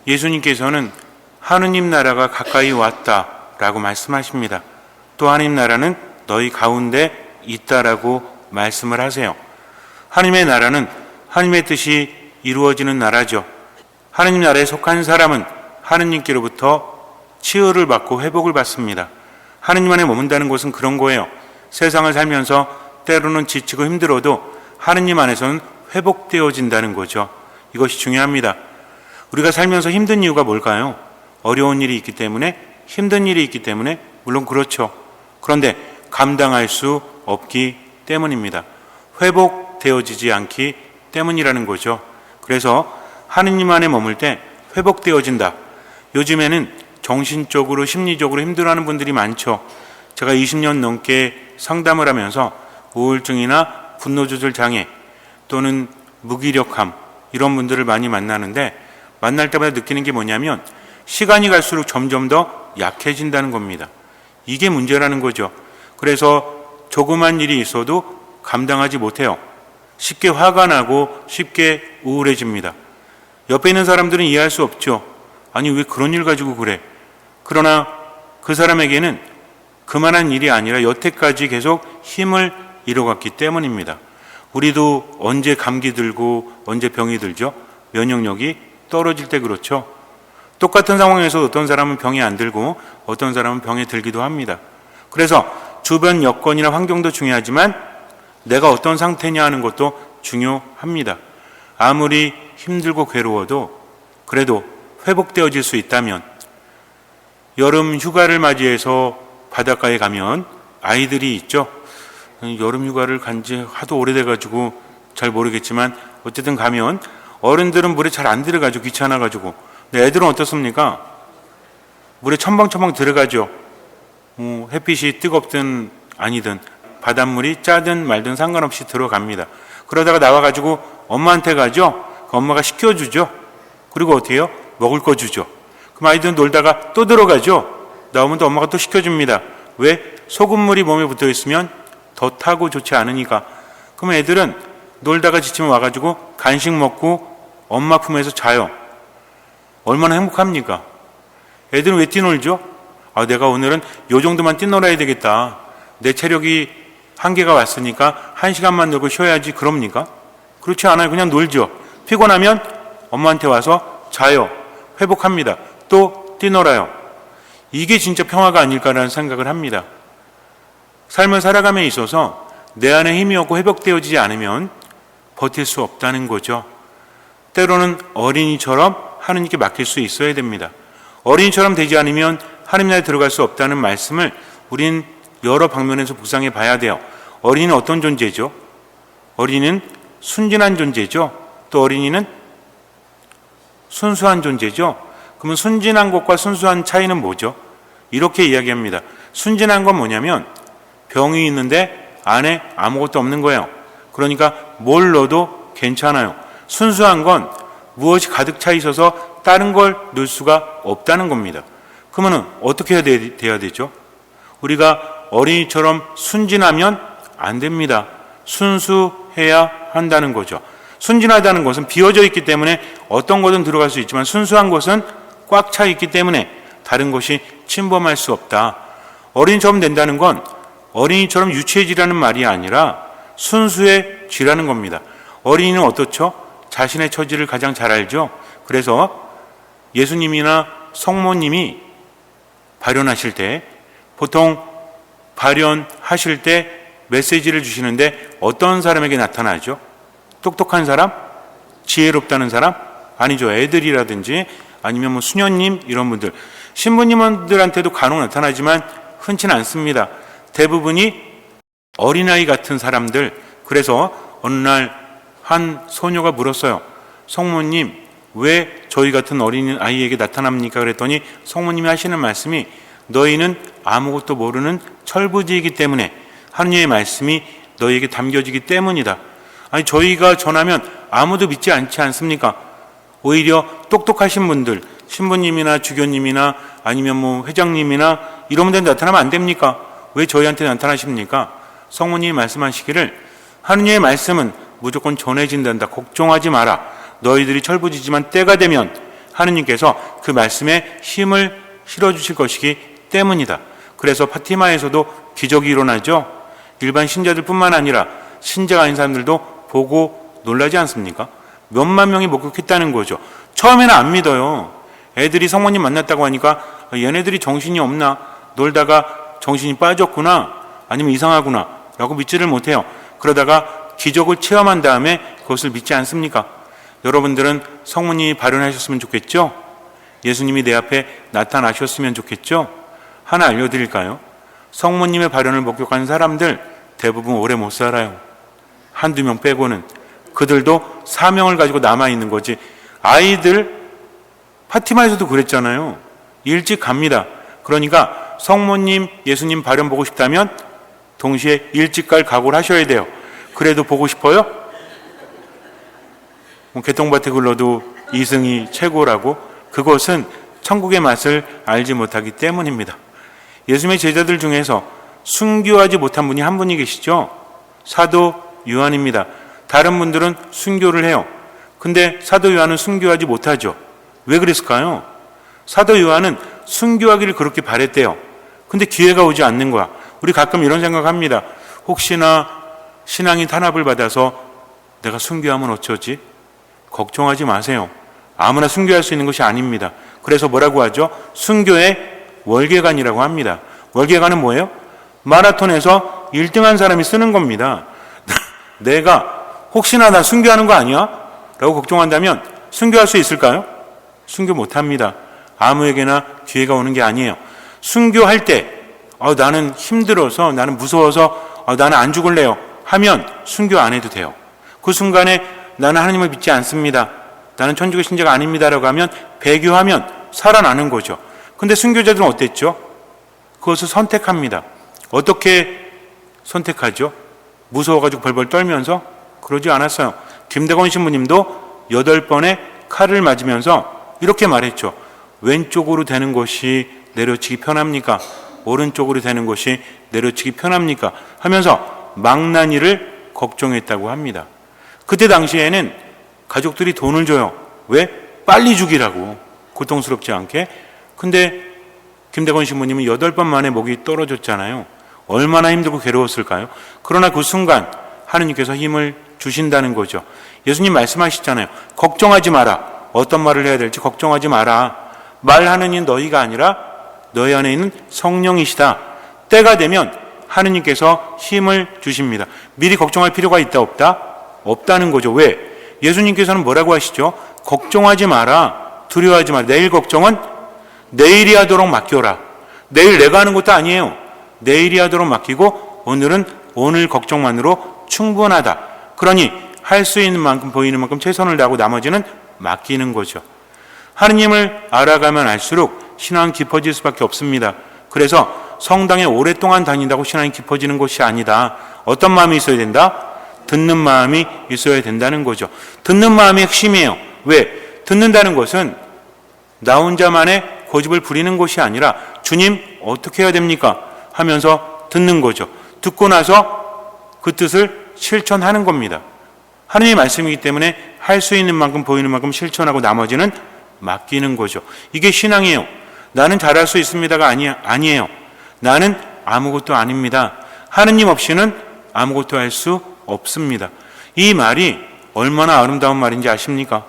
예수님께서는 하느님 나라가 가까이 왔다라고 말씀하십니다. 또 하느님 나라는 너희 가운데 있다라고 말씀을 하세요. 하느님의 나라는 하느님의 뜻이 이루어지는 나라죠. 하느님 나라에 속한 사람은 하느님께로부터 치유를 받고 회복을 받습니다. 하느님 안에 머문다는 것은 그런 거예요. 세상을 살면서 때로는 지치고 힘들어도 하느님 안에서는 회복되어진다는 거죠. 이것이 중요합니다. 우리가 살면서 힘든 이유가 뭘까요? 어려운 일이 있기 때문에, 힘든 일이 있기 때문에, 물론 그렇죠. 그런데 감당할 수 없기 때문입니다. 회복되어지지 않기 때문이라는 거죠. 그래서 하느님 안에 머물 때 회복되어진다. 요즘에는 정신적으로 심리적으로 힘들어하는 분들이 많죠. 제가 20년 넘게 상담을 하면서 우울증이나 분노조절 장애 또는 무기력함 이런 분들을 많이 만나는데, 만날 때마다 느끼는 게 뭐냐면 시간이 갈수록 점점 더 약해진다는 겁니다. 이게 문제라는 거죠. 그래서 조그만 일이 있어도 감당하지 못해요. 쉽게 화가 나고 쉽게 우울해집니다. 옆에 있는 사람들은 이해할 수 없죠. 아니 왜 그런 일 가지고 그래? 그러나 그 사람에게는 그만한 일이 아니라 여태까지 계속 힘을 잃어갔기 때문입니다. 우리도 언제 감기 들고 언제 병이 들죠? 면역력이 떨어질 때 그렇죠. 똑같은 상황에서 어떤 사람은 병이 안 들고 어떤 사람은 병에 들기도 합니다. 그래서 주변 여건이나 환경도 중요하지만 내가 어떤 상태냐 하는 것도 중요합니다. 아무리 힘들고 괴로워도 그래도 회복되어질 수 있다면, 여름 휴가를 맞이해서 바닷가에 가면 아이들이 있죠. 여름 휴가를 간 지 하도 오래돼가지고 잘 모르겠지만 어쨌든 가면 어른들은 물에 잘 안 들어가죠. 귀찮아가지고. 근데 애들은 어떻습니까? 물에 첨벙첨벙 들어가죠. 햇빛이 뜨겁든 아니든 바닷물이 짜든 말든 상관없이 들어갑니다. 그러다가 나와가지고 엄마한테 가죠. 그 엄마가 시켜주죠. 그리고 어떻게 해요? 먹을 거 주죠. 그럼 아이들은 놀다가 또 들어가죠. 나오면 또 엄마가 또 시켜줍니다. 왜? 소금물이 몸에 붙어있으면 더 타고 좋지 않으니까. 그럼 애들은 놀다가 지치면 와가지고 간식 먹고 엄마 품에서 자요. 얼마나 행복합니까? 애들은 왜 뛰놀죠? 내가 오늘은 요 정도만 뛰놀아야 되겠다. 내 체력이 한계가 왔으니까 1시간만 놀고 쉬어야지. 그럽니까? 그렇지 않아요. 그냥 놀죠. 피곤하면 엄마한테 와서 자요. 회복합니다. 또 뛰놀아요. 이게 진짜 평화가 아닐까라는 생각을 합니다. 삶을 살아감에 있어서 내 안에 힘이 없고 회복되어지지 않으면 버틸 수 없다는 거죠. 때로는 어린이처럼 하느님께 맡길 수 있어야 됩니다. 어린이처럼 되지 않으면 하느님 나라에 들어갈 수 없다는 말씀을 우린 여러 방면에서 묵상해 봐야 돼요. 어린이는 어떤 존재죠? 어린이는 순진한 존재죠. 또 어린이는 순수한 존재죠. 그러면 순진한 것과 순수한 차이는 뭐죠? 이렇게 이야기합니다. 순진한 건 뭐냐면 병이 있는데 안에 아무것도 없는 거예요. 그러니까 뭘 넣어도 괜찮아요. 순수한 건 무엇이 가득 차 있어서 다른 걸 넣을 수가 없다는 겁니다. 그러면 어떻게 해야 되죠? 우리가 어린이처럼 순진하면 안 됩니다. 순수해야 한다는 거죠. 순진하다는 것은 비워져 있기 때문에 어떤 것은 들어갈 수 있지만 순수한 것은 꽉 차 있기 때문에 다른 것이 침범할 수 없다. 어린이처럼 된다는 건 어린이처럼 유치해지라는 말이 아니라 순수해지라는 겁니다. 어린이는 어떻죠? 자신의 처지를 가장 잘 알죠. 그래서 예수님이나 성모님이 발현하실 때, 보통 발현하실 때 메시지를 주시는데 어떤 사람에게 나타나죠? 똑똑한 사람? 지혜롭다는 사람? 아니죠. 애들이라든지 아니면 수녀님 이런 분들, 신부님들한테도 간혹 나타나지만 흔치는 않습니다. 대부분이 어린아이 같은 사람들. 그래서 어느 날 한 소녀가 물었어요. 성모님, 왜 저희 같은 어린아이에게 나타납니까? 그랬더니 성모님이 하시는 말씀이 너희는 아무것도 모르는 철부지이기 때문에 하느님의 말씀이 너희에게 담겨지기 때문이다. 아니, 저희가 전하면 아무도 믿지 않지 않습니까? 오히려 똑똑하신 분들, 신부님이나 주교님이나 아니면 회장님이나 이런 분들 나타나면 안 됩니까? 왜 저희한테 나타나십니까? 성모님이 말씀하시기를 하느님의 말씀은 무조건 전해진단다. 걱정하지 마라. 너희들이 철부지지만 때가 되면 하느님께서 그 말씀에 힘을 실어주실 것이기 때문이다. 그래서 파티마에서도 기적이 일어나죠. 일반 신자들 뿐만 아니라 신자가 아닌 사람들도 보고 놀라지 않습니까? 몇만 명이 목격했다는 거죠. 처음에는 안 믿어요. 애들이 성모님 만났다고 하니까 얘네들이 정신이 없나, 놀다가 정신이 빠졌구나, 아니면 이상하구나 라고 믿지를 못해요. 그러다가 기적을 체험한 다음에 그것을 믿지 않습니까? 여러분들은 성모님이 발현하셨으면 좋겠죠? 예수님이 내 앞에 나타나셨으면 좋겠죠? 하나 알려드릴까요? 성모님의 발현을 목격한 사람들 대부분 오래 못 살아요. 한두 명 빼고는. 그들도 사명을 가지고 남아있는 거지. 아이들 파티마에서도 그랬잖아요. 일찍 갑니다. 그러니까 성모님, 예수님 발현 보고 싶다면 동시에 일찍 갈 각오를 하셔야 돼요. 그래도 보고 싶어요? 개똥밭에 굴러도 이승이 최고라고? 그것은 천국의 맛을 알지 못하기 때문입니다. 예수님의 제자들 중에서 순교하지 못한 분이 한 분이 계시죠. 사도 요한입니다. 다른 분들은 순교를 해요. 근데 사도 요한은 순교하지 못하죠. 왜 그랬을까요? 사도 요한은 순교하기를 그렇게 바랬대요. 근데 기회가 오지 않는 거야. 우리 가끔 이런 생각합니다. 혹시나 신앙이 탄압을 받아서 내가 순교하면 어쩌지? 걱정하지 마세요. 아무나 순교할 수 있는 것이 아닙니다. 그래서 뭐라고 하죠? 순교의 월계관이라고 합니다. 월계관은 뭐예요? 마라톤에서 1등한 사람이 쓰는 겁니다. 내가 혹시나 나 순교하는 거 아니야? 라고 걱정한다면 순교할 수 있을까요? 순교 못합니다. 아무에게나 기회가 오는 게 아니에요. 순교할 때 나는 힘들어서, 나는 무서워서, 나는 안 죽을래요 하면 순교 안 해도 돼요. 그 순간에 나는 하나님을 믿지 않습니다, 나는 천주교 신자가 아닙니다라고 하면 배교하면 살아나는 거죠. 근데 순교자들은 어땠죠? 그것을 선택합니다. 어떻게 선택하죠? 무서워가지고 벌벌 떨면서? 그러지 않았어요. 김대건 신부님도 8번의 칼을 맞으면서 이렇게 말했죠. 왼쪽으로 되는 것이 내려치기 편합니까? 오른쪽으로 되는 것이 내려치기 편합니까? 하면서 망나니를 걱정했다고 합니다. 그때 당시에는 가족들이 돈을 줘요. 왜? 빨리 죽이라고. 고통스럽지 않게. 근데 김대건 신부님은 8번 만에 목이 떨어졌잖아요. 얼마나 힘들고 괴로웠을까요? 그러나 그 순간 하느님께서 힘을 주신다는 거죠. 예수님 말씀하시잖아요. 걱정하지 마라. 어떤 말을 해야 될지 걱정하지 마라. 말하는 이는 너희가 아니라 너희 안에 있는 성령이시다. 때가 되면 하느님께서 힘을 주십니다. 미리 걱정할 필요가 있다 없다? 없다는 거죠. 왜? 예수님께서는 뭐라고 하시죠? 걱정하지 마라. 두려워하지 마라. 내일 걱정은 내일이 하도록 맡겨라. 내일 내가 하는 것도 아니에요. 내일이 하도록 맡기고 오늘은 오늘 걱정만으로 충분하다. 그러니 할 수 있는 만큼 보이는 만큼 최선을 다하고 나머지는 맡기는 거죠. 하느님을 알아가면 알수록 신앙은 깊어질 수밖에 없습니다. 그래서 성당에 오랫동안 다닌다고 신앙이 깊어지는 것이 아니다. 어떤 마음이 있어야 된다? 듣는 마음이 있어야 된다는 거죠. 듣는 마음이 핵심이에요. 왜? 듣는다는 것은 나 혼자만의 고집을 부리는 것이 아니라 주님 어떻게 해야 됩니까? 하면서 듣는 거죠. 듣고 나서 그 뜻을 실천하는 겁니다. 하느님의 말씀이기 때문에 할 수 있는 만큼 보이는 만큼 실천하고 나머지는 맡기는 거죠. 이게 신앙이에요. 나는 잘할 수 있습니다가 아니에요. 나는 아무것도 아닙니다. 하느님 없이는 아무것도 할 수 없습니다. 이 말이 얼마나 아름다운 말인지 아십니까?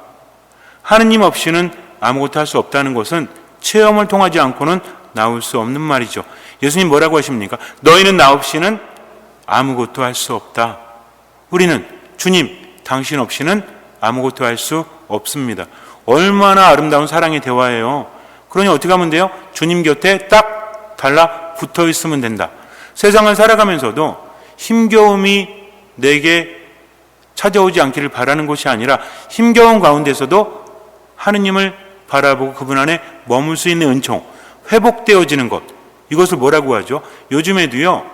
하느님 없이는 아무것도 할 수 없다는 것은 체험을 통하지 않고는 나올 수 없는 말이죠. 예수님 뭐라고 하십니까? 너희는 나 없이는 아무것도 할 수 없다. 우리는 주님, 당신 없이는 아무것도 할 수 없습니다. 얼마나 아름다운 사랑의 대화예요. 그러니 어떻게 하면 돼요? 주님 곁에 딱 달라붙어 있으면 된다. 세상을 살아가면서도 힘겨움이 내게 찾아오지 않기를 바라는 것이 아니라 힘겨운 가운데서도 하느님을 바라보고 그분 안에 머물 수 있는 은총, 회복되어지는 것, 이것을 뭐라고 하죠? 요즘에도요,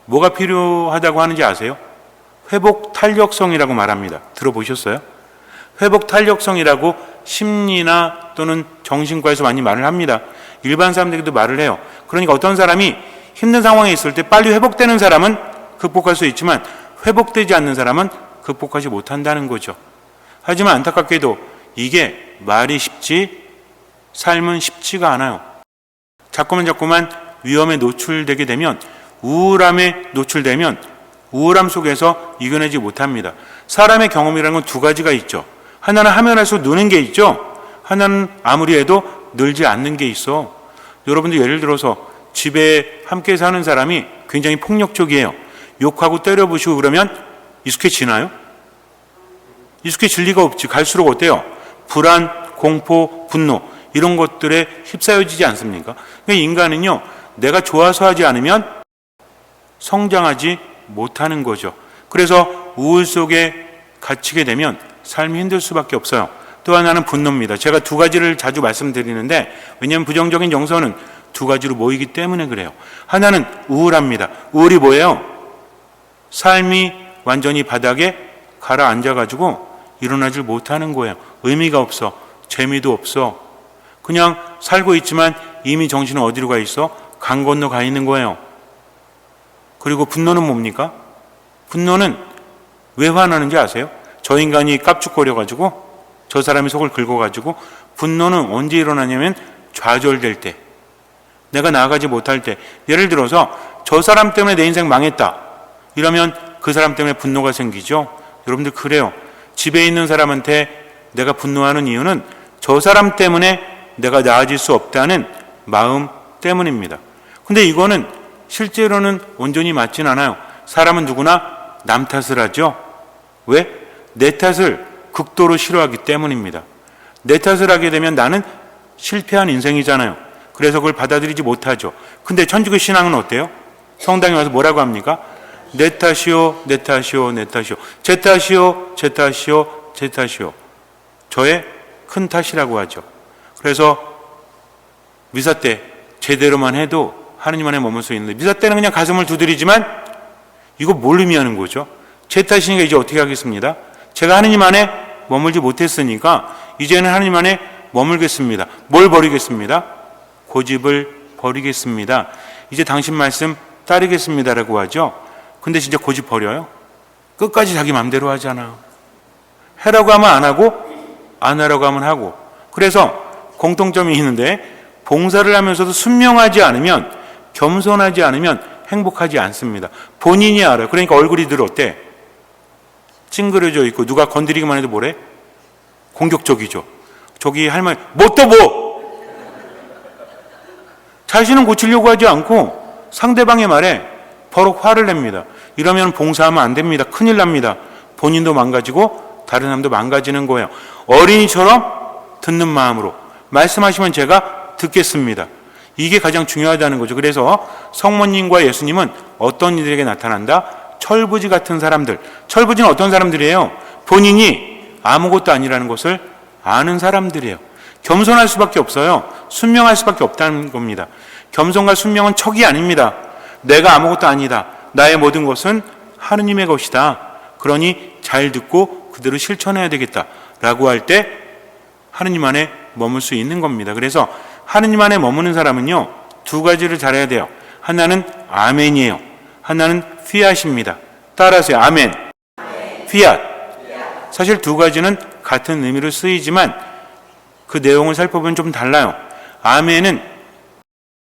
뭐가 필요하다고 하는지 아세요? 회복 탄력성이라고 말합니다. 들어보셨어요? 회복 탄력성이라고 심리나 또는 정신과에서 많이 말을 합니다. 일반 사람들에게도 말을 해요. 그러니까 어떤 사람이 힘든 상황에 있을 때 빨리 회복되는 사람은 극복할 수 있지만 회복되지 않는 사람은 극복하지 못한다는 거죠. 하지만 안타깝게도 이게 말이 쉽지 삶은 쉽지가 않아요. 자꾸만 위험에 노출되게 되면, 우울함에 노출되면 우울함 속에서 이겨내지 못합니다. 사람의 경험이라는 건 두 가지가 있죠. 하나는 하면 할수록 느는 게 있죠. 하나는 아무리 해도 늘지 않는 게 있어. 여러분들 예를 들어서 집에 함께 사는 사람이 굉장히 폭력적이에요. 욕하고 때려부시고 그러면 익숙해지나요? 익숙해질 리가 없지. 갈수록 어때요? 불안, 공포, 분노 이런 것들에 휩싸여지지 않습니까? 그러니까 인간은요, 내가 좋아서 하지 않으면 성장하지 못하는 거죠. 그래서 우울 속에 갇히게 되면 삶이 힘들 수밖에 없어요. 또 하나는 분노입니다. 제가 두 가지를 자주 말씀드리는데, 왜냐하면 부정적인 정서는 두 가지로 모이기 때문에 그래요. 하나는 우울합니다. 우울이 뭐예요? 삶이 완전히 바닥에 가라앉아가지고 일어나질 못하는 거예요. 의미가 없어. 재미도 없어. 그냥 살고 있지만 이미 정신은 어디로 가 있어? 강 건너 가 있는 거예요. 그리고 분노는 뭡니까? 분노는 왜 화나는지 아세요? 저 인간이 깝죽거려가지고 저 사람이 속을 긁어가지고, 분노는 언제 일어나냐면 좌절될 때, 내가 나아가지 못할 때. 예를 들어서 저 사람 때문에 내 인생 망했다 이러면 그 사람 때문에 분노가 생기죠. 여러분들 그래요. 집에 있는 사람한테 내가 분노하는 이유는 저 사람 때문에 내가 나아질 수 없다는 마음 때문입니다. 근데 이거는 실제로는 온전히 맞진 않아요. 사람은 누구나 남 탓을 하죠. 왜? 내 탓을 극도로 싫어하기 때문입니다. 내 탓을 하게 되면 나는 실패한 인생이잖아요. 그래서 그걸 받아들이지 못하죠. 근데 천주교 신앙은 어때요? 성당에 와서 뭐라고 합니까? 내 탓이요, 내 탓이요, 내 탓이요. 제 탓이요, 제 탓이요, 제 탓이요. 저의 큰 탓이라고 하죠. 그래서 미사 때 제대로만 해도 하느님 안에 머물 수 있는데, 미사 때는 그냥 가슴을 두드리지만 이거 뭘 의미하는 거죠? 제 탓이니까 이제 어떻게 하겠습니다? 제가 하느님 안에 머물지 못했으니까 이제는 하느님 안에 머물겠습니다. 뭘 버리겠습니다? 고집을 버리겠습니다. 이제 당신 말씀 따르겠습니다라고 하죠. 근데 진짜 고집 버려요? 끝까지 자기 마음대로 하잖아. 해라고 하면 안 하고, 안 하라고 하면 하고. 그래서 공통점이 있는데, 봉사를 하면서도 순명하지 않으면, 겸손하지 않으면 행복하지 않습니다. 본인이 알아요. 그러니까 얼굴이 늘 어때? 찡그려져 있고, 누가 건드리기만 해도 뭐래? 공격적이죠. 저기 할 말, 뭐 또 뭐! 자신은 고치려고 하지 않고 상대방의 말에 버럭 화를 냅니다. 이러면 봉사하면 안 됩니다. 큰일 납니다. 본인도 망가지고 다른 사람도 망가지는 거예요. 어린이처럼 듣는 마음으로 말씀하시면 제가 듣겠습니다. 이게 가장 중요하다는 거죠. 그래서 성모님과 예수님은 어떤 이들에게 나타난다? 철부지 같은 사람들. 철부지는 어떤 사람들이에요? 본인이 아무것도 아니라는 것을 아는 사람들이에요. 겸손할 수밖에 없어요. 순명할 수밖에 없다는 겁니다. 겸손과 순명은 척이 아닙니다. 내가 아무것도 아니다. 나의 모든 것은 하느님의 것이다. 그러니 잘 듣고 그대로 실천해야 되겠다라고 할 때 하느님 안에 머물 수 있는 겁니다. 그래서 하느님 안에 머무는 사람은요, 두 가지를 잘해야 돼요. 하나는 아멘이에요. 하나는 피앗입니다. 따라하세요. 아멘. 피앗. 사실 두 가지는 같은 의미로 쓰이지만 그 내용을 살펴보면 좀 달라요. 아멘은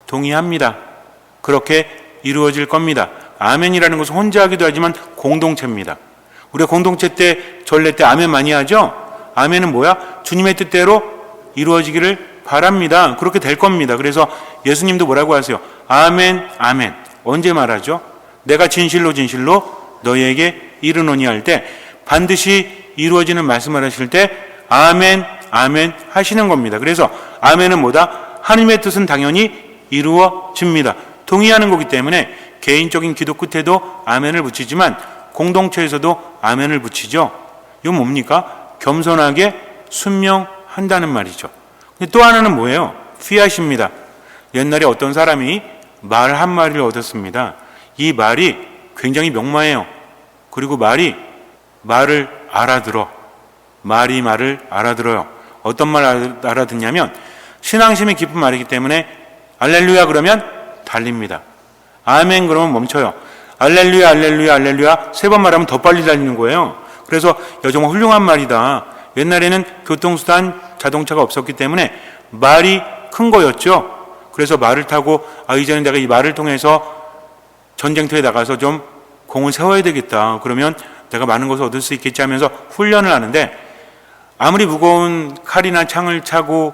동의합니다. 그렇게 이루어질 겁니다. 아멘이라는 것은 혼자 하기도 하지만 공동체입니다. 우리가 공동체 때, 전례 때 아멘 많이 하죠? 아멘은 뭐야? 주님의 뜻대로 이루어지기를 바랍니다. 그렇게 될 겁니다. 그래서 예수님도 뭐라고 하세요? 아멘, 아멘. 언제 말하죠? 내가 진실로 진실로 너희에게 이르노니 할 때 반드시 이루어지는 말씀을 하실 때 아멘, 아멘 하시는 겁니다. 그래서 아멘은 뭐다? 하나님의 뜻은 당연히 이루어집니다. 동의하는 거기 때문에 개인적인 기도 끝에도 아멘을 붙이지만 공동체에서도 아멘을 붙이죠. 이건 뭡니까? 겸손하게 순명한다는 말이죠. 또 하나는 뭐예요? 피앗입니다. 옛날에 어떤 사람이 말 한 마리를 얻었습니다. 이 말이 굉장히 명마해요. 그리고 말이 말을 알아들어. 말이 말을 알아들어요. 어떤 말 알아듣냐면 신앙심이 깊은 말이기 때문에 알렐루야 그러면 달립니다. 아멘 그러면 멈춰요. 알렐루야 알렐루야 알렐루야 세 번 말하면 더 빨리 달리는 거예요. 그래서 정말 훌륭한 말이다. 옛날에는 교통수단, 자동차가 없었기 때문에 말이 큰 거였죠. 그래서 말을 타고 이제는 내가 이 말을 통해서 전쟁터에 나가서 좀 공을 세워야 되겠다. 그러면 내가 많은 것을 얻을 수 있겠지 하면서 훈련을 하는데 아무리 무거운 칼이나 창을 차고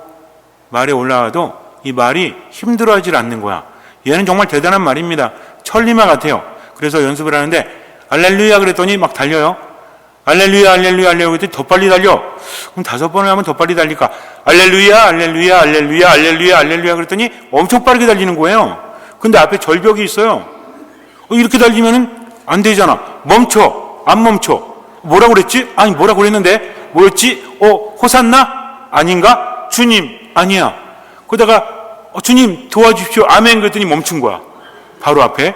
말에 올라와도 이 말이 힘들어하지 않는 거야. 얘는 정말 대단한 말입니다. 천리마 같아요. 그래서 연습을 하는데 알렐루야 그랬더니 막 달려요. 알렐루야 알렐루야 알렐루야 그랬더니 더 빨리 달려. 그럼 5번을 하면 더 빨리 달릴까? 알렐루야 알렐루야 알렐루야 알렐루야 알렐루야 그랬더니 엄청 빠르게 달리는 거예요. 근데 앞에 절벽이 있어요. 이렇게 달리면은 안 되잖아. 멈춰. 안 멈춰. 뭐라고 그랬지? 아니 뭐라고 그랬는데 뭐였지? 호산나? 아닌가? 주님 아니야. 그러다가 주님 도와주십시오. 아멘 그랬더니 멈춘 거야. 바로 앞에.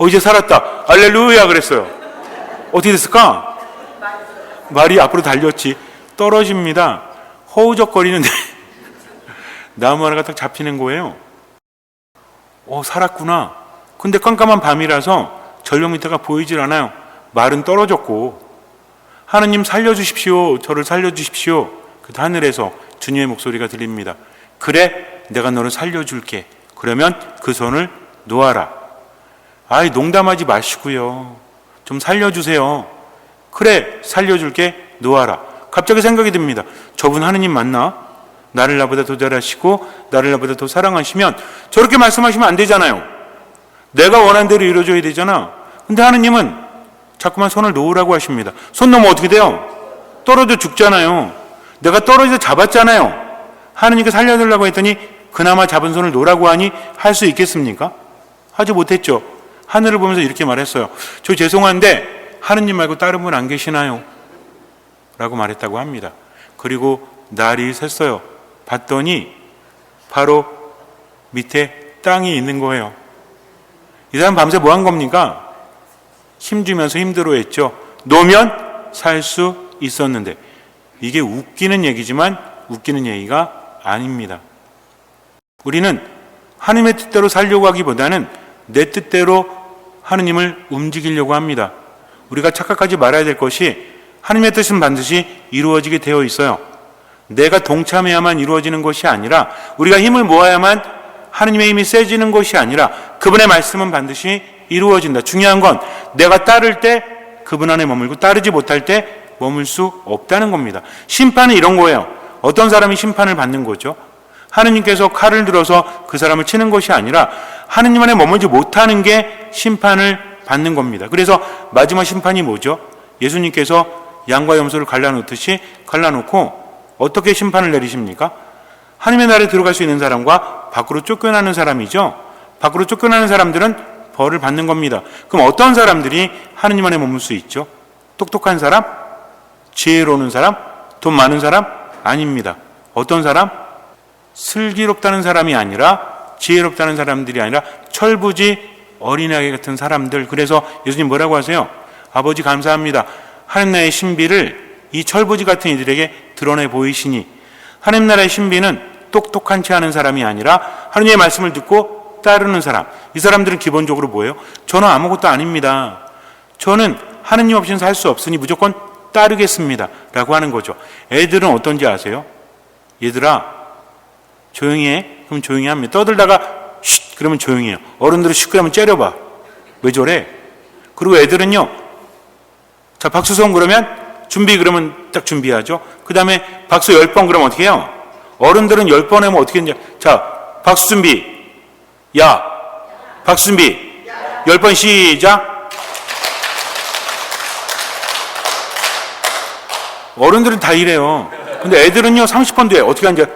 이제 살았다. 알렐루야 그랬어요. 어떻게 됐을까? 말이 앞으로 달렸지. 떨어집니다. 허우적거리는데 나무 하나가 딱 잡히는 거예요. 살았구나. 근데 깜깜한 밤이라서 절벽 밑에가 보이질 않아요. 말은 떨어졌고 하느님 살려주십시오. 저를 살려주십시오. 그때 하늘에서 주님의 목소리가 들립니다. 그래 내가 너를 살려줄게. 그러면 그 손을 놓아라. 농담하지 마시고요. 좀 살려주세요. 그래 살려줄게. 놓아라. 갑자기 생각이 듭니다. 저분 하느님 맞나? 나를 나보다 더 잘하시고 나를 나보다 더 사랑하시면 저렇게 말씀하시면 안 되잖아요. 내가 원하는 대로 이루어져야 되잖아. 근데 하느님은 자꾸만 손을 놓으라고 하십니다. 손 놓으면 어떻게 돼요? 떨어져 죽잖아요. 내가 떨어져서 잡았잖아요. 하느님께 살려달라고 했더니 그나마 잡은 손을 놓으라고 하니 할 수 있겠습니까? 하지 못했죠. 하늘을 보면서 이렇게 말했어요. 저 죄송한데 하느님 말고 다른 분 안 계시나요? 라고 말했다고 합니다. 그리고 날이 샜어요. 봤더니 바로 밑에 땅이 있는 거예요. 이 사람 밤새 뭐 한 겁니까? 힘주면서 힘들어했죠. 놓으면 살 수 있었는데 이게 웃기는 얘기지만 웃기는 얘기가 아닙니다. 우리는 하느님의 뜻대로 살려고 하기보다는 내 뜻대로 하느님을 움직이려고 합니다. 우리가 착각하지 말아야 될 것이 하느님의 뜻은 반드시 이루어지게 되어 있어요. 내가 동참해야만 이루어지는 것이 아니라 우리가 힘을 모아야만 하느님의 힘이 세지는 것이 아니라 그분의 말씀은 반드시 이루어진다. 중요한 건 내가 따를 때 그분 안에 머물고 따르지 못할 때 머물 수 없다는 겁니다. 심판은 이런 거예요. 어떤 사람이 심판을 받는 거죠? 하느님께서 칼을 들어서 그 사람을 치는 것이 아니라 하느님 안에 머물지 못하는 게 심판을 받는 겁니다. 그래서 마지막 심판이 뭐죠? 예수님께서 양과 염소를 갈라놓듯이 갈라놓고 어떻게 심판을 내리십니까? 하느님의 나라에 들어갈 수 있는 사람과 밖으로 쫓겨나는 사람이죠. 밖으로 쫓겨나는 사람들은 벌을 받는 겁니다. 그럼 어떤 사람들이 하느님 안에 머물 수 있죠? 똑똑한 사람? 지혜로운 사람? 돈 많은 사람? 아닙니다. 어떤 사람? 슬기롭다는 사람이 아니라 지혜롭다는 사람들이 아니라 철부지 어린아이 같은 사람들. 그래서 예수님 뭐라고 하세요? 아버지 감사합니다. 하나님 나라의 신비를 이 철부지 같은 이들에게 드러내 보이시니 하나님 나라의 신비는 똑똑한 체 하는 사람이 아니라 하나님의 말씀을 듣고 따르는 사람. 이 사람들은 기본적으로 뭐예요? 저는 아무것도 아닙니다. 저는 하나님 없이는 살 수 없으니 무조건 따르겠습니다. 라고 하는 거죠. 애들은 어떤지 아세요? 얘들아 조용히 해. 그럼 조용히 합니다. 떠들다가 쉿 그러면 조용히 해요. 어른들은 시끄러우면 째려봐. 왜 저래? 그리고 애들은요. 자 박수 성 그러면 준비 그러면 딱 준비하죠. 그 다음에 박수 10번 그러면 어떻게 해요? 어른들은 10번 하면 어떻게 했냐. 자 박수 준비. 야 박수 준비. 10번 시작. 어른들은 다 이래요. 근데 애들은요 30번 뒤에 어떻게 하는지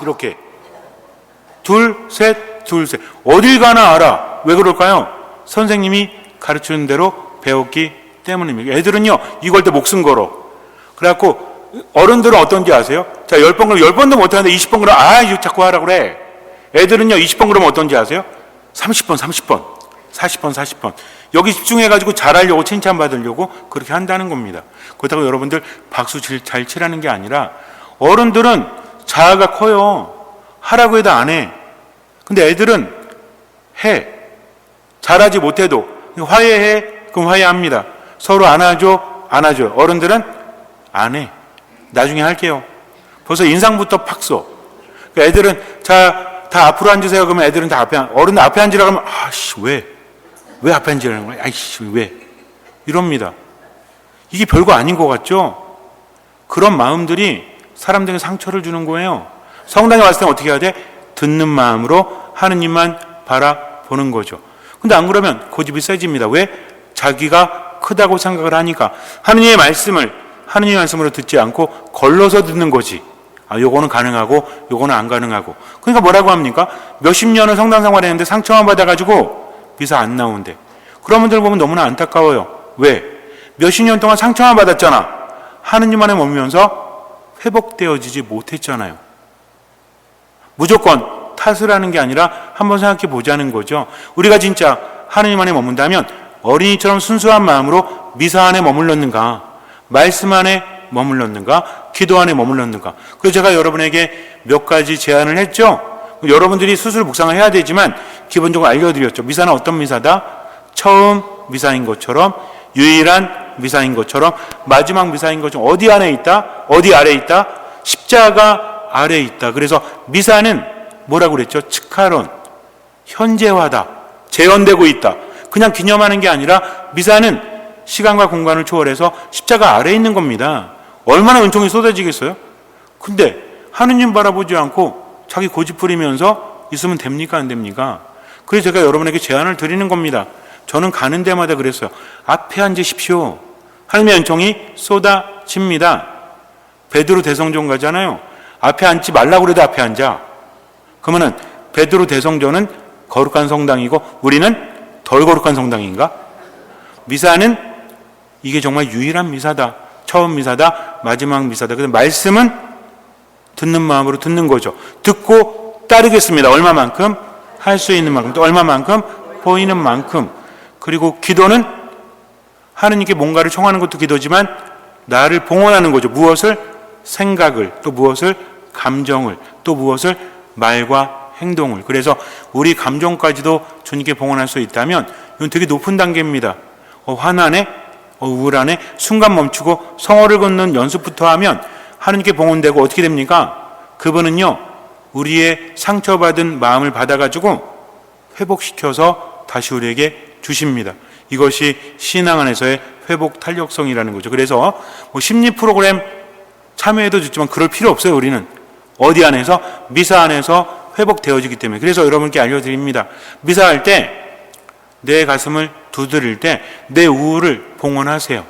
이렇게 둘, 셋, 둘, 셋. 어딜 가나 알아. 왜 그럴까요? 선생님이 가르치는 대로 배웠기 때문입니다. 애들은요 이걸 때 목숨 걸어. 그래갖고 어른들은 어떤지 아세요? 자 10번 그러면 10번도 못하는데 20번 그러면 이거 자꾸 하라고 그래. 애들은요 20번 그러면 어떤지 아세요? 30번 40번 40번 여기 집중해가지고 잘하려고 칭찬받으려고 그렇게 한다는 겁니다. 그렇다고 여러분들 박수 잘 치라는 게 아니라 어른들은 자아가 커요. 하라고 해도 안 해. 근데 애들은 해. 잘하지 못해도 화해해. 그럼 화해합니다. 서로 안아줘. 안아줘요. 어른들은 안 해. 나중에 할게요. 벌써 인상부터 팍 써. 그러니까 애들은 다 앞으로 앉으세요. 그러면 애들은 다 어른들 앞에 앉으라고 하면 아씨 왜 앞에 앉으라는 거야? 아이씨 왜? 이럽니다. 이게 별거 아닌 것 같죠? 그런 마음들이 사람들에게 상처를 주는 거예요. 성당에 왔을 때는 어떻게 해야 돼? 듣는 마음으로 하느님만 바라보는 거죠. 근데 안 그러면 고집이 세집니다. 왜? 자기가 크다고 생각을 하니까 하느님의 말씀으로 듣지 않고 걸러서 듣는 거지. 요거는 가능하고 요거는 안 가능하고. 그러니까 뭐라고 합니까? 몇십 년을 성당 생활했는데 상처만 받아가지고 미사 안 나온대. 그런 분들 보면 너무나 안타까워요. 왜? 몇십 년 동안 상처만 받았잖아. 하느님 안에 머물면서 회복되어지지 못했잖아요. 무조건 탓을 하는 게 아니라 한번 생각해 보자는 거죠. 우리가 진짜 하느님 안에 머문다면 어린이처럼 순수한 마음으로 미사 안에 머물렀는가, 말씀 안에 머물렀는가, 기도 안에 머물렀는가. 그래서 제가 여러분에게 몇 가지 제안을 했죠. 여러분들이 스스로 묵상을 해야 되지만 기본적으로 알려드렸죠. 미사는 어떤 미사다? 처음 미사인 것처럼, 유일한 미사인 것처럼, 마지막 미사인 것처럼. 어디 안에 있다? 어디 아래 있다? 십자가 아래 있다. 그래서 미사는 뭐라고 그랬죠? 측하론, 현재화다. 재현되고 있다. 그냥 기념하는 게 아니라 미사는 시간과 공간을 초월해서 십자가 아래에 있는 겁니다. 얼마나 은총이 쏟아지겠어요? 근데 하느님 바라보지 않고 자기 고집 부리면서 있으면 됩니까? 안 됩니까? 그래서 제가 여러분에게 제안을 드리는 겁니다. 저는 가는 데마다 그랬어요. 앞에 앉으십시오. 하느님의 은총이 쏟아집니다. 베드로 대성전 가잖아요. 앞에 앉지 말라고 그래도 앞에 앉아. 그러면은 베드로 대성전은 거룩한 성당이고 우리는 덜 거룩한 성당인가? 미사는 이게 정말 유일한 미사다. 처음 미사다. 마지막 미사다. 그래서 말씀은 듣는 마음으로 듣는 거죠. 듣고 따르겠습니다. 얼마만큼? 할 수 있는 만큼. 또 얼마만큼? 보이는 만큼. 그리고 기도는 하느님께 뭔가를 청하는 것도 기도지만 나를 봉헌하는 거죠. 무엇을? 생각을, 또 무엇을? 감정을, 또 무엇을? 말과 행동을. 그래서 우리 감정까지도 주님께 봉헌할 수 있다면 이건 되게 높은 단계입니다. 화나네? 우울하네? 순간 멈추고 성호를 걷는 연습부터 하면 하느님께 봉헌되고 어떻게 됩니까? 그분은요 우리의 상처받은 마음을 받아가지고 회복시켜서 다시 우리에게 주십니다. 이것이 신앙 안에서의 회복 탄력성이라는 거죠. 그래서 심리 프로그램 참여해도 좋지만 그럴 필요 없어요. 우리는 어디 안에서? 미사 안에서 회복되어지기 때문에. 그래서 여러분께 알려드립니다. 미사할 때 내 가슴을 두드릴 때 내 우울을 봉헌하세요.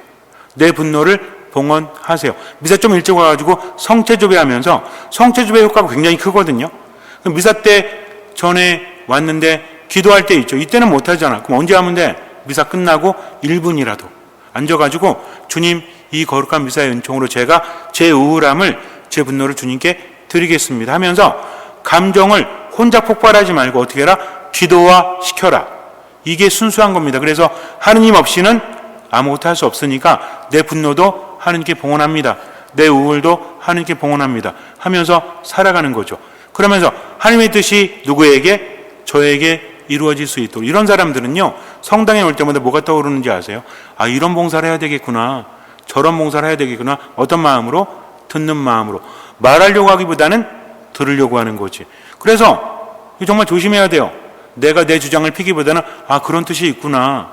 내 분노를 봉헌하세요. 미사 좀 일찍 와가지고 성체조배하면서 성체조배 효과가 굉장히 크거든요. 미사 때 전에 왔는데 기도할 때 있죠. 이때는 못하잖아. 그럼 언제 하면 돼? 미사 끝나고 1분이라도 앉아가지고 주님 이 거룩한 미사의 은총으로 제가 제 우울함을 제 분노를 주님께 드리겠습니다 하면서 감정을 혼자 폭발하지 말고 어떻게 해라? 기도화 시켜라. 이게 순수한 겁니다. 그래서 하느님 없이는 아무것도 할 수 없으니까 내 분노도 하느님께 봉헌합니다. 내 우울도 하느님께 봉헌합니다 하면서 살아가는 거죠. 그러면서 하느님의 뜻이 누구에게? 저에게 이루어질 수 있도록. 이런 사람들은요 성당에 올 때마다 뭐가 떠오르는지 아세요? 이런 봉사를 해야 되겠구나, 저런 봉사를 해야 되겠구나. 어떤 마음으로? 듣는 마음으로. 말하려고 하기보다는 들으려고 하는 거지. 그래서 정말 조심해야 돼요. 내가 내 주장을 피기보다는 그런 뜻이 있구나,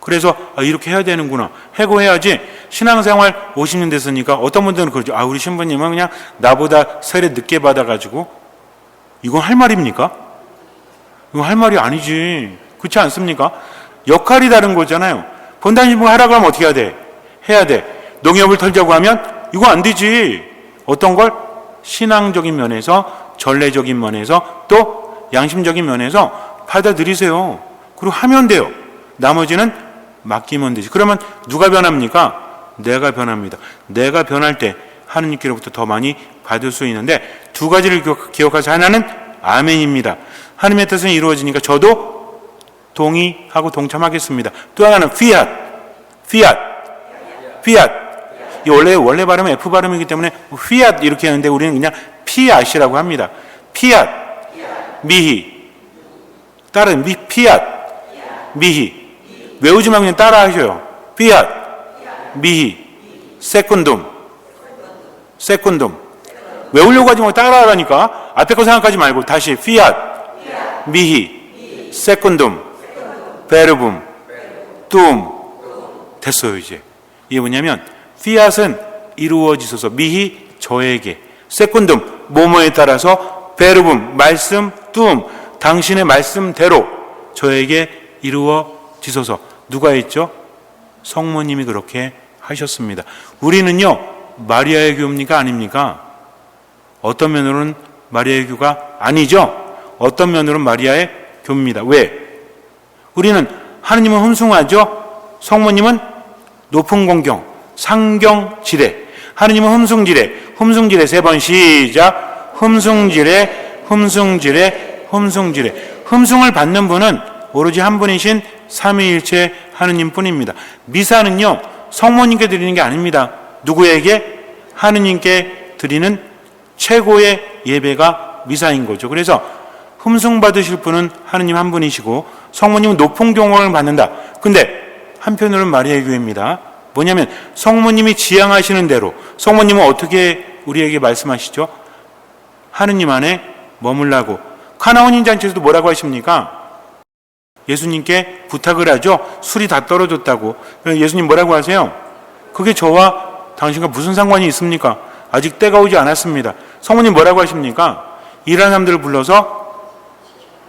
그래서 이렇게 해야 되는구나 해고해야지. 신앙생활 50년 됐으니까 어떤 분들은 그러죠. 우리 신부님은 그냥 나보다 세례 늦게 받아가지고. 이건 할 말입니까? 이건 할 말이 아니지. 그렇지 않습니까? 역할이 다른 거잖아요. 본당 신부가 하라고 하면 어떻게 해야 돼? 해야 돼. 농협을 털자고 하면 이거 안 되지. 어떤 걸? 신앙적인 면에서, 전례적인 면에서, 또 양심적인 면에서 받아들이세요. 그리고 하면 돼요. 나머지는 맡기면 되지. 그러면 누가 변합니까? 내가 변합니다. 내가 변할 때 하느님께로부터 더 많이 받을 수 있는데 두 가지를 기억하세요. 하나는 아멘입니다. 하느님의 뜻은 이루어지니까 저도 동의하고 동참하겠습니다. 또 하나는 피앗. 이 원래 발음은 F 발음이기 때문에 피앗 이렇게 하는데 우리는 그냥 피앗이라고 합니다. 피앗. 미히. 따라 피앗. 미히. 외우지 말고 그냥 따라 하셔요. 피앗. 미히, 세컨둠. 외우려고 하지 말고 따라하라니까. 앞에 거 생각하지 말고 다시 피앗, 미히, 세컨둠, 베르붐, 둠. 됐어요 이제. 이게 뭐냐면 피앗은 이루어지소서, 미히 저에게, 세컨둠 뭐뭐에 따라서, 베르붐 말씀, 둠 당신의 말씀대로 저에게 이루어지소서. 누가 했죠? 성모님이 그렇게 하셨습니다. 우리는요 마리아의 교입니까 아닙니까? 어떤 면으로는 마리아의 교가 아니죠. 어떤 면으로는 마리아의 교입니다. 왜? 우리는 하느님은 흠숭하죠. 성모님은 높은 공경, 상경지례. 하느님은 흠숭지례. 세 번 시작. 흠숭지례. 흠숭을 받는 분은 오로지 한 분이신 삼위일체 하느님뿐입니다. 미사는요 성모님께 드리는 게 아닙니다. 누구에게? 하느님께 드리는 최고의 예배가 미사인 거죠. 그래서 흠숭 받으실 분은 하느님 한 분이시고 성모님은 높은 경공을 받는다. 근데 한편으로는 마리아의 교회입니다. 뭐냐면 성모님이 지향하시는 대로, 성모님은 어떻게 우리에게 말씀하시죠? 하느님 안에 머물라고. 카나온 잔치에서도 뭐라고 하십니까? 예수님께 부탁을 하죠. 술이 다 떨어졌다고. 예수님 뭐라고 하세요? 그게 저와 당신과 무슨 상관이 있습니까? 아직 때가 오지 않았습니다. 성모님 뭐라고 하십니까? 일하는 사람들을 불러서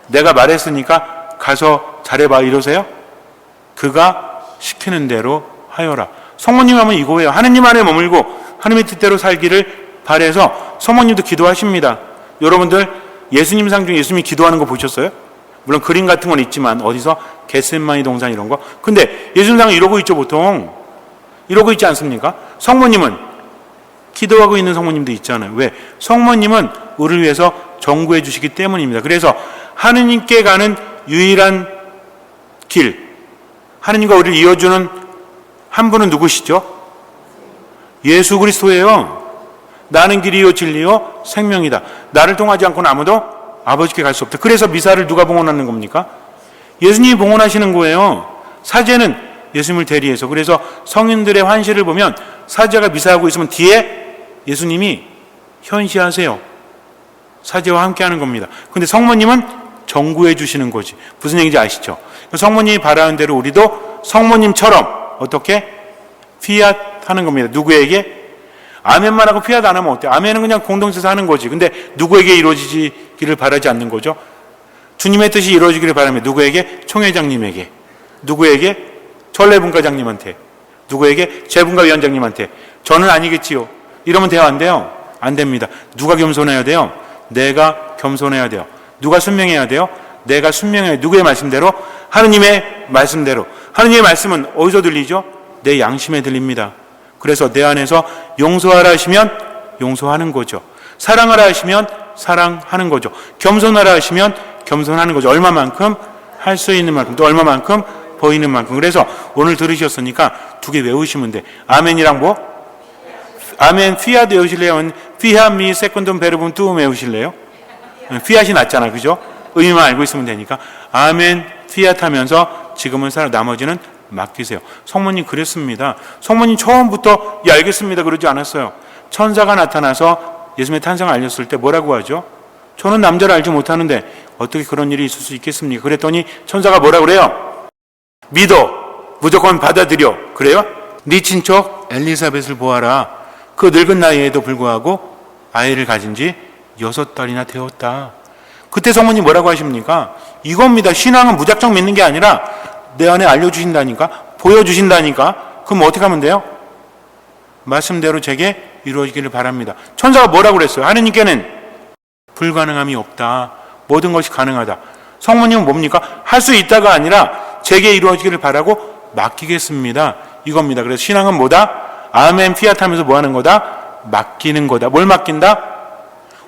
내가 말했으니까 가서 잘해봐 이러세요? 그가 시키는 대로 하여라. 성모님 하면 이거예요. 하느님 안에 머물고 하느님의 뜻대로 살기를 바라서 성모님도 기도하십니다. 여러분들 예수님 상 중에 예수님이 기도하는 거 보셨어요? 물론 그림 같은 건 있지만 어디서 겟세마니 동산 이런 거. 근데 예수님 상은 이러고 있죠. 보통 이러고 있지 않습니까? 성모님은 기도하고 있는 성모님도 있잖아요. 왜? 성모님은 우리를 위해서 전구해 주시기 때문입니다. 그래서 하느님께 가는 유일한 길, 하느님과 우리를 이어주는 한 분은 누구시죠? 예수 그리스도예요. 나는 길이요 진리요 생명이다. 나를 통하지 않고는 아무도 아버지께 갈 수 없다. 그래서 미사를 누가 봉헌하는 겁니까? 예수님이 봉헌하시는 거예요. 사제는 예수님을 대리해서. 그래서 성인들의 환시를 보면 사제가 미사하고 있으면 뒤에 예수님이 현시하세요. 사제와 함께 하는 겁니다. 근데 성모님은 정구해 주시는 거지. 무슨 얘기인지 아시죠? 성모님이 바라는 대로 우리도 성모님처럼 어떻게? 피앗 하는 겁니다. 누구에게? 아멘만 하고 피앗 안 하면 어때요? 아멘은 그냥 공동체에서 하는 거지. 근데 누구에게 이루어지기를 바라지 않는 거죠? 주님의 뜻이 이루어지기를 바라면 누구에게? 총회장님에게. 누구에게? 전례분과장님한테. 누구에게? 재분과위원장님한테. 저는 아니겠지요. 이러면 돼요? 안 돼요? 안 됩니다. 누가 겸손해야 돼요? 내가 겸손해야 돼요. 누가 순명해야 돼요? 내가 순명해야 돼요. 누구의 말씀대로? 하느님의 말씀대로. 하느님의 말씀은 어디서 들리죠? 내 양심에 들립니다. 그래서 내 안에서 용서하라 하시면 용서하는 거죠. 사랑하라 하시면 사랑하는 거죠. 겸손하라 하시면 겸손하는 거죠. 얼마만큼? 할 수 있는 만큼. 또 얼마만큼? 보이는 만큼. 그래서 오늘 들으셨으니까 두 개 외우시면 돼. 아멘이랑 뭐? 아멘 피앗 외우실래요? 피앗 미 세컨덤 베르붐 뚜 외우실래요? 피앗이 낫잖아. 그죠? 의미만 알고 있으면 되니까. 아멘 피앗 하면서 지금은 살아 나머지는 맡기세요. 성모님 그랬습니다. 성모님 처음부터 예 알겠습니다 그러지 않았어요. 천사가 나타나서 예수님의 탄생을 알렸을 때 뭐라고 하죠? 저는 남자를 알지 못하는데 어떻게 그런 일이 있을 수 있겠습니까? 그랬더니 천사가 뭐라 그래요? 믿어. 무조건 받아들여. 그래요? 네 친척 엘리사벳을 보아라. 그 늙은 나이에도 불구하고 아이를 가진 지 6달이나 되었다. 그때 성모님 뭐라고 하십니까? 이겁니다. 신앙은 무작정 믿는 게 아니라 내 안에 알려주신다니까, 보여주신다니까. 그럼 어떻게 하면 돼요? 말씀대로 제게 이루어지기를 바랍니다. 천사가 뭐라고 그랬어요? 하느님께는 불가능함이 없다. 모든 것이 가능하다. 성모님은 뭡니까? 할 수 있다가 아니라 제게 이루어지기를 바라고 맡기겠습니다. 이겁니다. 그래서 신앙은 뭐다? 아멘 피앗 하면서 뭐 하는 거다? 맡기는 거다. 뭘 맡긴다?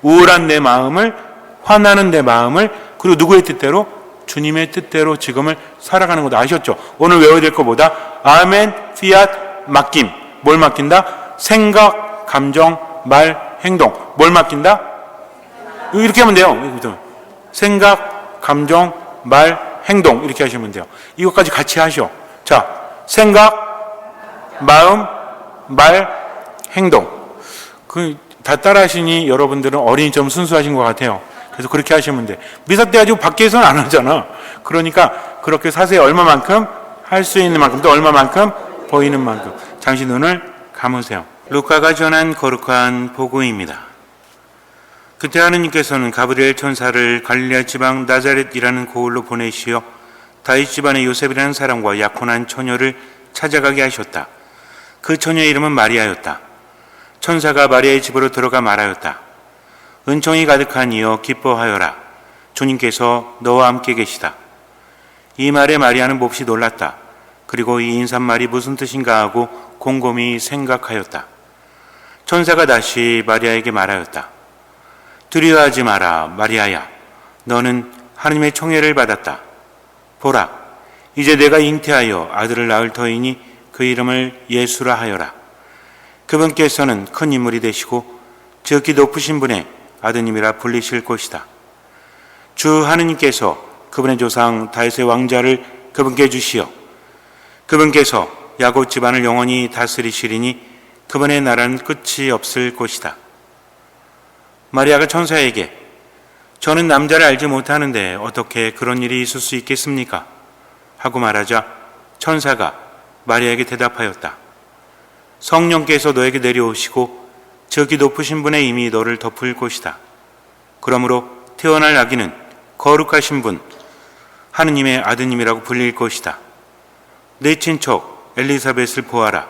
우울한 내 마음을, 화나는 내 마음을, 그리고 누구의 뜻대로? 주님의 뜻대로 지금을 살아가는 거다. 아셨죠? 오늘 외워야 될 것보다 아멘, 피앗, 맡김. 뭘 맡긴다? 생각, 감정, 말, 행동. 뭘 맡긴다? 이렇게 하면 돼요. 생각, 감정, 말, 행동. 이렇게 하시면 돼요. 이것까지 같이 하셔. 자, 생각, 마음, 말, 행동. 다 따라하시니 여러분들은 어린이 좀 순수하신 것 같아요. 그래서 그렇게 하시면 돼. 미사 때 가지고 밖에서는 안 하잖아. 그러니까 그렇게 사세요. 얼마만큼? 할 수 있는 만큼, 또 얼마만큼? 보이는 만큼. 잠시 눈을 감으세요. 루카가 전한 거룩한 복음입니다. 그때 하느님께서는 가브리엘 천사를 갈릴리아 지방 나자렛이라는 고을로 보내시어 다윗 집안의 요셉이라는 사람과 약혼한 처녀를 찾아가게 하셨다. 그 처녀의 이름은 마리아였다. 천사가 마리아의 집으로 들어가 말하였다. 은총이 가득한 이여 기뻐하여라. 주님께서 너와 함께 계시다. 이 말에 마리아는 몹시 놀랐다. 그리고 이 인사말이 무슨 뜻인가 하고 곰곰이 생각하였다. 천사가 다시 마리아에게 말하였다. 두려워하지 마라, 마리아야. 너는 하느님의 총애를 받았다. 보라, 이제 내가 잉태하여 아들을 낳을 터이니 그 이름을 예수라 하여라. 그분께서는 큰 인물이 되시고 지극히 높으신 분의 아드님이라 불리실 것이다. 주 하느님께서 그분의 조상 다윗의 왕자를 그분께 주시어 그분께서 야곱 집안을 영원히 다스리시리니 그분의 나라는 끝이 없을 것이다. 마리아가 천사에게 저는 남자를 알지 못하는데 어떻게 그런 일이 있을 수 있겠습니까? 하고 말하자 천사가 마리아에게 대답하였다. 성령께서 너에게 내려오시고 저기 높으신 분의 힘이 너를 덮을 것이다. 그러므로 태어날 아기는 거룩하신 분, 하느님의 아드님이라고 불릴 것이다. 내 친척 엘리사벳을 보아라.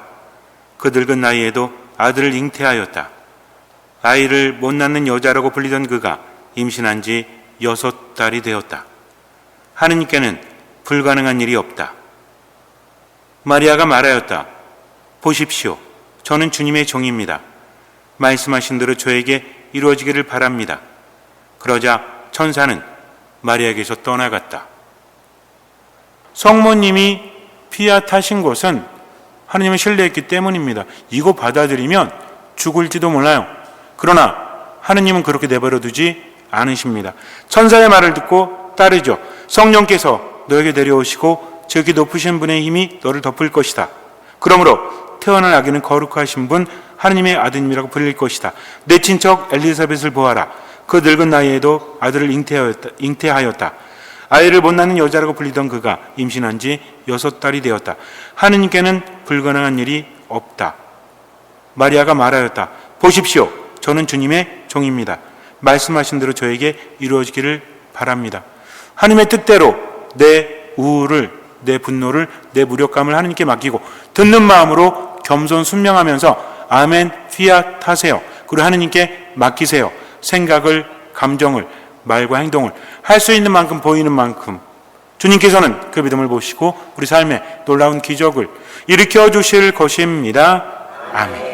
그 늙은 나이에도 아들을 잉태하였다. 아이를 못 낳는 여자라고 불리던 그가 임신한 지 6달이 되었다. 하느님께는 불가능한 일이 없다. 마리아가 말하였다. 보십시오. 저는 주님의 종입니다. 말씀하신 대로 저에게 이루어지기를 바랍니다. 그러자 천사는 마리아에게서 떠나갔다. 성모님이 피아타신 것은 하느님을 신뢰했기 때문입니다. 이거 받아들이면 죽을지도 몰라요. 그러나 하느님은 그렇게 내버려 두지 않으십니다. 천사의 말을 듣고 따르죠. 성령께서 너에게 내려오시고 저기 높으신 분의 힘이 너를 덮을 것이다. 그러므로 태어날 아기는 거룩하신 분 하느님의 아드님이라고 불릴 것이다. 내 친척 엘리사벳을 보아라. 그 늙은 나이에도 아들을 잉태하였다. 아이를 못 낳는 여자라고 불리던 그가 임신한 지 6달이 되었다. 하느님께는 불가능한 일이 없다. 마리아가 말하였다. 보십시오. 저는 주님의 종입니다. 말씀하신 대로 저에게 이루어지기를 바랍니다. 하느님의 뜻대로 내 우울을, 내 분노를, 내 무력감을 하느님께 맡기고 듣는 마음으로 겸손 순명하면서 아멘 피앗 하세요. 그리고 하느님께 맡기세요. 생각을, 감정을, 말과 행동을 할 수 있는 만큼 보이는 만큼 주님께서는 그 믿음을 보시고 우리 삶에 놀라운 기적을 일으켜 주실 것입니다. 아멘.